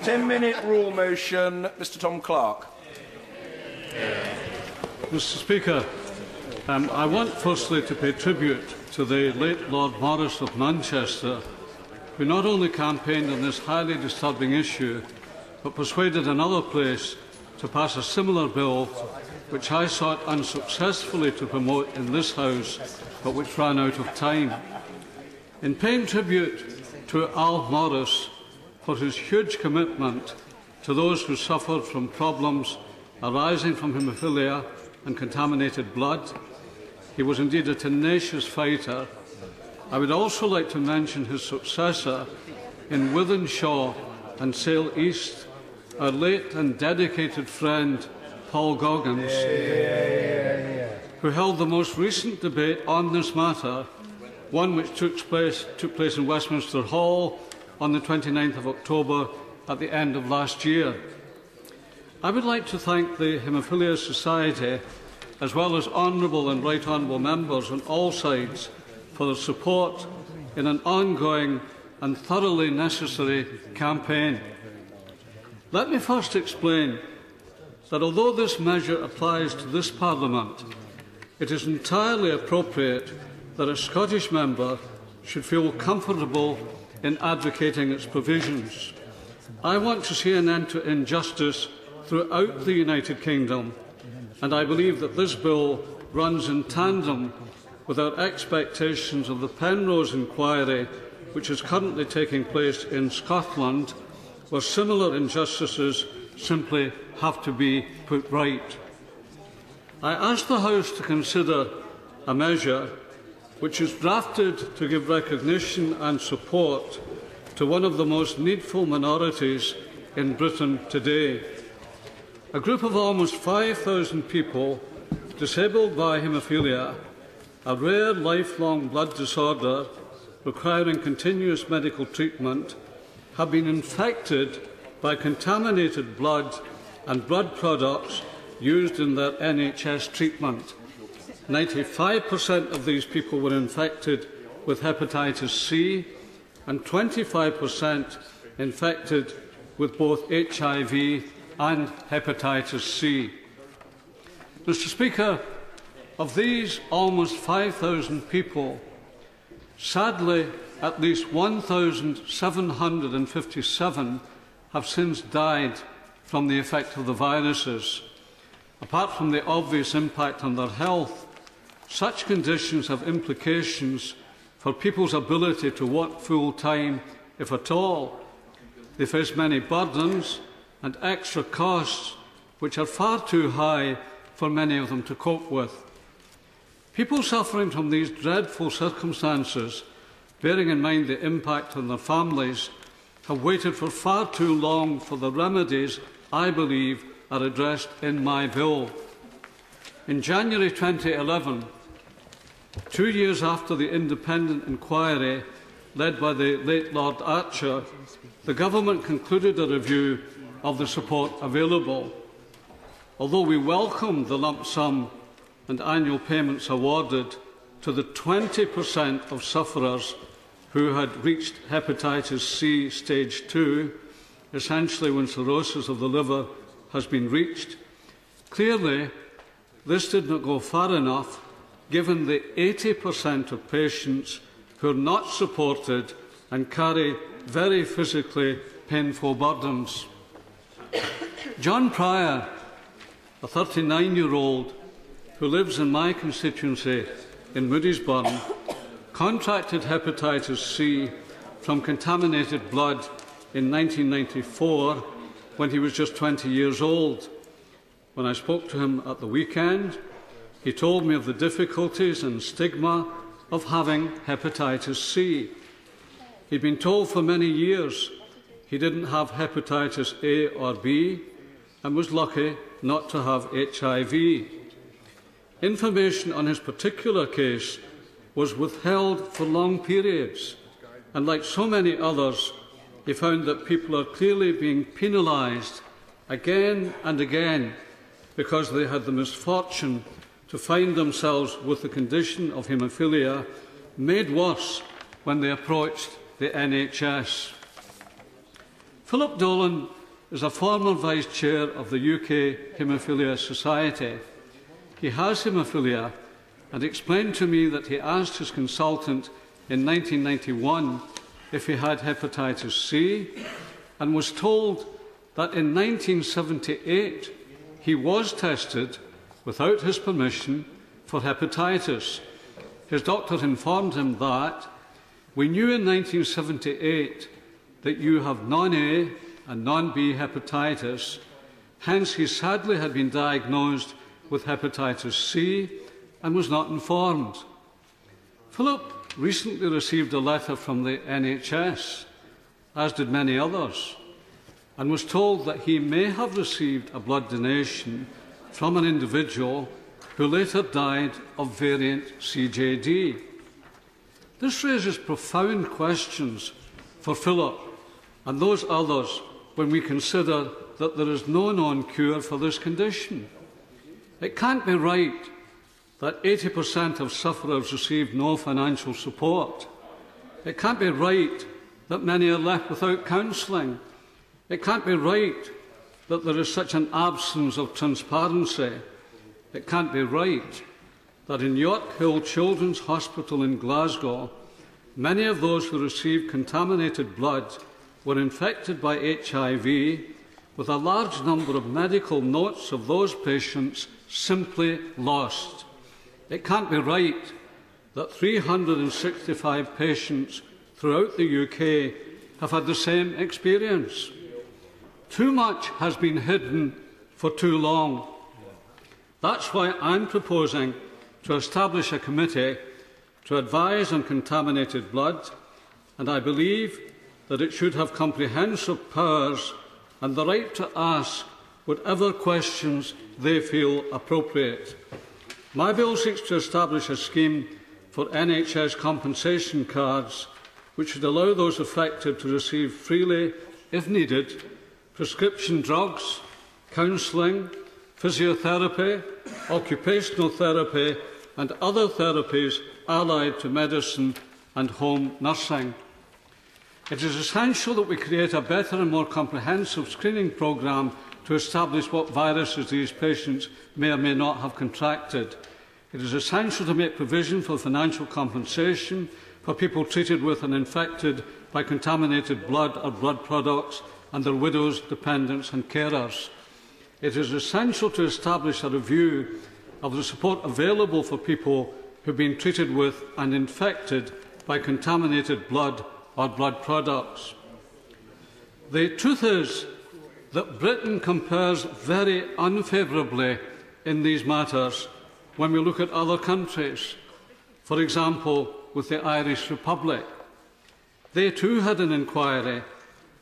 10-minute rule motion, Mr. Tom Clarke. Mr. Speaker, I want firstly to pay tribute to the late Lord Morris of Manchester, who not only campaigned on this highly disturbing issue, but persuaded another place to pass a similar bill, which I sought unsuccessfully to promote in this House, but which ran out of time. In paying tribute to Al Morris for his huge commitment to those who suffered from problems arising from haemophilia and contaminated blood, he was indeed a tenacious fighter. I would also like to mention his successor in Wythenshawe and Sale East, our late and dedicated friend Paul Goggins, who held the most recent debate on this matter, one which took place in Westminster Hall on the 29th of October at the end of last year. I would like to thank the Haemophilia Society, as well as honourable and right honourable members on all sides, for their support in an ongoing and thoroughly necessary campaign. Let me first explain that although this measure applies to this Parliament, it is entirely appropriate that a Scottish member should feel comfortable in advocating its provisions. I want to see an end to injustice throughout the United Kingdom, and I believe that this bill runs in tandem with our expectations of the Penrose inquiry, which is currently taking place in Scotland, where similar injustices simply have to be put right. I ask the House to consider a measure which is drafted to give recognition and support to one of the most needful minorities in Britain today. A group of almost 5,000 people disabled by haemophilia, a rare lifelong blood disorder requiring continuous medical treatment, have been infected by contaminated blood and blood products used in their NHS treatment. 95% of these people were infected with hepatitis C and 25% infected with both HIV and hepatitis C. Mr. Speaker, of these almost 5,000 people, sadly, at least 1,757 have since died from the effect of the viruses. Apart from the obvious impact on their health, such conditions have implications for people's ability to work full-time, if at all. They face many burdens and extra costs which are far too high for many of them to cope with. People suffering from these dreadful circumstances, bearing in mind the impact on their families, have waited for far too long for the remedies I believe are addressed in my bill. In January 2011, 2 years after the independent inquiry led by the late Lord Archer, the Government concluded a review of the support available. Although we welcomed the lump sum and annual payments awarded to the 20% of sufferers who had reached hepatitis C stage 2, essentially when cirrhosis of the liver has been reached, clearly this did not go far enough given the 80% of patients who are not supported and carry very physically painful burdens. John Pryor, a 39-year-old who lives in my constituency in Moodiesburn, contracted hepatitis C from contaminated blood in 1994 when he was just 20 years old. When I spoke to him at the weekend, he told me of the difficulties and stigma of having hepatitis C. He'd been told for many years he didn't have hepatitis A or B and was lucky not to have HIV. Information on his particular case was withheld for long periods, and like so many others, he found that people are clearly being penalised again and again because they had the misfortune to find themselves with the condition of haemophilia made worse when they approached the NHS. Philip Dolan is a former Vice Chair of the UK Haemophilia Society. He has haemophilia and explained to me that he asked his consultant in 1991 if he had hepatitis C and was told that in 1978 he was tested without his permission for hepatitis. His doctor informed him that we knew in 1978 that you have non-A and non-B hepatitis, hence he sadly had been diagnosed with hepatitis C and was not informed. Philip recently received a letter from the NHS, as did many others, and was told that he may have received a blood donation from an individual who later died of variant CJD. This raises profound questions for Philip and those others when we consider that there is no known cure for this condition. It can't be right that 80% of sufferers receive no financial support. It can't be right that many are left without counselling. It can't be right that there is such an absence of transparency. It can't be right that in York Hill Children's Hospital in Glasgow, many of those who received contaminated blood were infected by HIV, with a large number of medical notes of those patients simply lost. It can't be right that 365 patients throughout the UK have had the same experience. Too much has been hidden for too long. That's why I'm proposing to establish a committee to advise on contaminated blood, and I believe that it should have comprehensive powers and the right to ask whatever questions they feel appropriate. My bill seeks to establish a scheme for NHS compensation cards which would allow those affected to receive freely, if needed, prescription drugs, counselling, physiotherapy, occupational therapy and other therapies allied to medicine and home nursing. It is essential that we create a better and more comprehensive screening programme to establish what viruses these patients may or may not have contracted. It is essential to make provision for financial compensation for people treated with and infected by contaminated blood or blood products and their widows, dependents and carers. It is essential to establish a review of the support available for people who have been treated with and infected by contaminated blood or blood products. The truth is that Britain compares very unfavourably in these matters when we look at other countries, for example, with the Irish Republic. They too had an inquiry,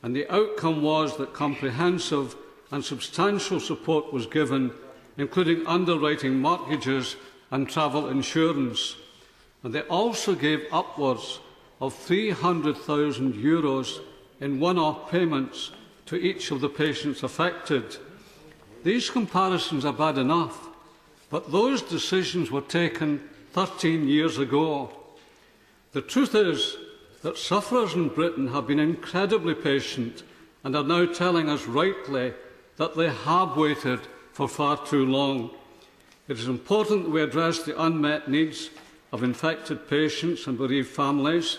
and the outcome was that comprehensive and substantial support was given, including underwriting mortgages and travel insurance. And they also gave upwards of €300,000 in one-off payments to each of the patients affected. These comparisons are bad enough, but those decisions were taken 13 years ago. The truth is that sufferers in Britain have been incredibly patient and are now telling us rightly that they have waited for far too long. It is important that we address the unmet needs of infected patients and bereaved families.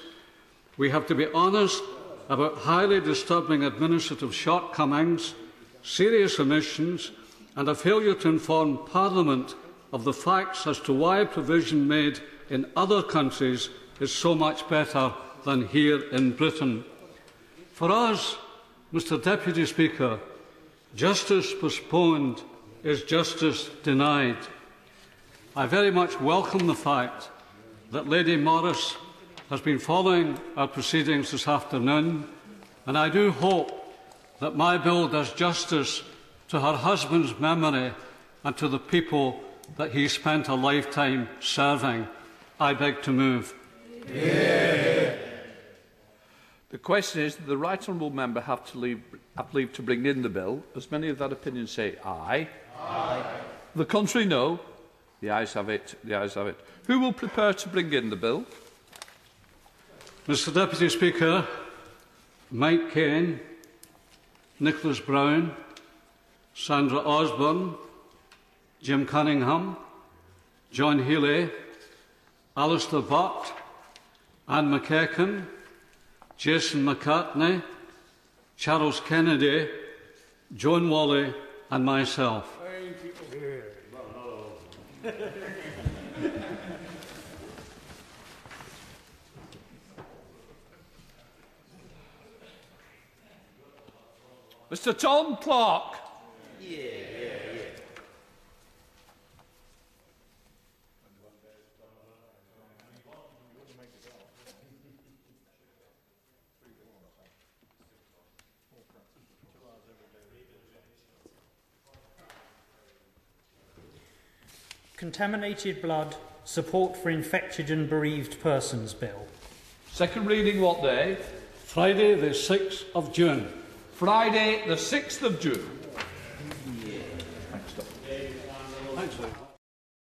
We have to be honest about highly disturbing administrative shortcomings, serious omissions and a failure to inform Parliament of the facts as to why provision made in other countries is so much better than here in Britain. For us, Mr Deputy Speaker, justice postponed is justice denied. I very much welcome the fact that Lady Morris has been following our proceedings this afternoon, and I do hope that my bill does justice to her husband's memory and to the people that he spent a lifetime serving. I beg to move. Yeah. The question is, the right honourable member have leave to bring in the bill? As many of that opinion say aye. Aye. The contrary, no. The ayes have it. The ayes have it. Who will prepare to bring in the bill? Mr Deputy Speaker, Mike Kane, Nicholas Brown, Sandra Osborne, Jim Cunningham, John Healy, Alistair Butt, Anne McEachen, Jason McCartney, Charles Kennedy, Joan Wally and myself. Mr. Tom Clarke. Contaminated blood, support for infected and bereaved persons bill. Second reading what day? Friday the 6th of June. Friday the 6th of June. Thanks, Lee.